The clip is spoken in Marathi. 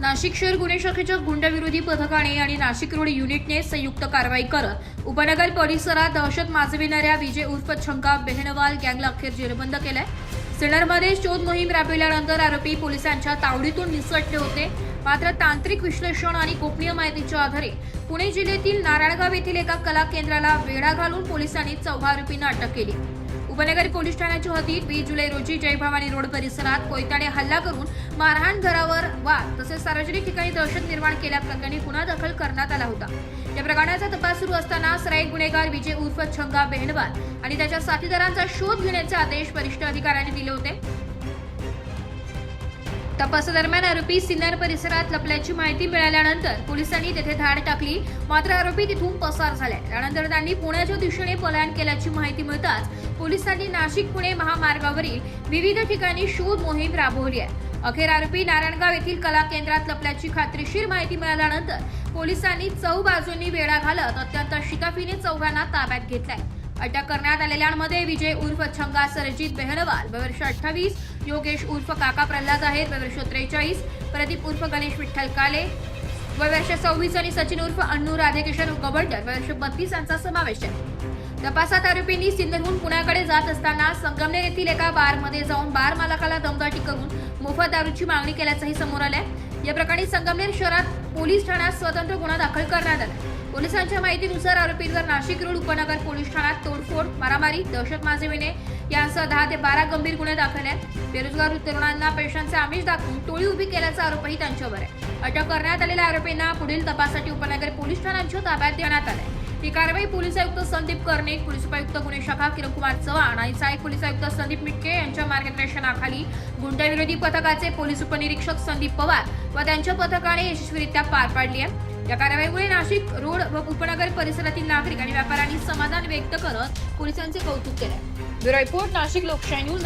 नाशिक शहर गुन्हे शाखेच्या गुंडविरोधी पथकाने आणि नाशिक रोड युनिटने संयुक्त कारवाई करत उपनगर परिसरात दहशत माजविणाऱ्या विजय उर्फ छंका बेहनवाल गँगला अखेर जेरबंद केलाय। सिन्नरमध्ये शोध मोहीम राबविल्यानंतर आरोपी पोलिसांच्या तावडीतून निसटले होते। मात्र तांत्रिक विश्लेषण आणि गोपनीय माहितीच्या आधारे पुणे जिल्ह्यातील नारायणगाव येथील एका कला केंद्राला वेढा घालून पोलिसांनी 14 आरोपींना अटक केली। उपनगर पोलीस ठाण्याच्या हद्दीत 20 जुलै रोजी जय भवानी रोड परिसरात कोयत्याने हल्ला करून मारहाण, घरावर वाद तसेच सार्वजनिक ठिकाणी दहशत निर्माण केल्याप्रकरणी गुन्हा दाखल करण्यात आला होता। या प्रकरणाचा तपास सुरू असताना सराईत गुन्हेगार विजय उर्फ छंगा बेहनवाल आणि त्याच्या साथीदारांचा शोध घेण्याचे आदेश वरिष्ठ अधिकाऱ्यांनी दिले होते। तपासादरम्यान आरोपी सिन्नर परिसरात लपल्याची माहिती मिळाल्यानंतर पोलिसांनी तेथे धाड टाकली। मात्र आरोपी तिथून पसार झाले। त्यानंतर त्यांनी पुण्याच्या दिशेने पलायन केल्याची माहिती मिळताच पोलिसांनी नाशिक पुणे महामार्गावरील विविध ठिकाणी शोध मोहीम राबवली आहे। अखेर आरोपी नारायणगाव येथील कला केंद्रात लपल्याची खात्रीशीर माहिती मिळाल्यानंतर पोलिसांनी चौबाजूंनी वेढा घालत अत्यंत शिताफीने चौघांना ताब्यात घेतलाय। अटक करण्यात आलेल्यांमध्ये विजय उर्फ छंगा सरजित बेहनवाल वर्ष 28, योगेश उर्फ काका प्रल्हाद आहेर वर्ष 43, प्रदीप उर्फ गणेश विठ्ठल काले वर्ष 26 आणि सचिन उर्फ अन्नू राधेकिशन गवंडर वर्ष 32 यांचा समावेश आहे। तपासात आरोपींनी सिन्नरहून पुण्याकडे जात असताना संगमनेर येथील एका बारमध्ये जाऊन बार मालकाला दमदाटी करून मोफत दारूची मागणी केल्याचंही समोर आलंय। या प्रकरणी संगमनेर शहरात पोलीस ठाण्यात स्वतंत्र गुन्हा दाखल करण्यात आला। पोलिसांच्या माहितीनुसार आरोपींवर नाशिक रोड उपनगर पोलीस ठाण्यात तोडफोड, मारामारी, दहशत माजविणे यांसह 10 ते 12 गंभीर गुन्हे दाखल आहेत। बेरोजगार तरुणांना पैशांचे आमिष दाखवून टोळी उभी केल्याचा आरोपही त्यांच्यावर आहे। अटक करण्यात आलेल्या आरोपींना पुढील तपासासाठी उपनगर पोलीस ठाण्याच्या ताब्यात देण्यात आले। ही कारवाई पोलीस आयुक्त संदीप कर्णिक, पोलीस उपायुक्त गुन्हे शाखा किरणकुमार चव्हाण आणि सहाय्यक पोलीस आयुक्त संदीप मिटके यांच्या मार्गदर्शनाखाली गुंडविरोधी पथकाचे पोलीस उपनिरीक्षक संदीप पवार व त्यांच्या पथकाने यशस्वीरित्या पार पाडली आहे। या कारवाईमुळे नाशिक रोड व उपनगर परिसरातील नागरिक आणि व्यापाऱ्यांनी समाधान व्यक्त करत पोलिसांचे कौतुक केले। ब्युरो रिपोर्ट, नाशिक लोकशाही न्यूज।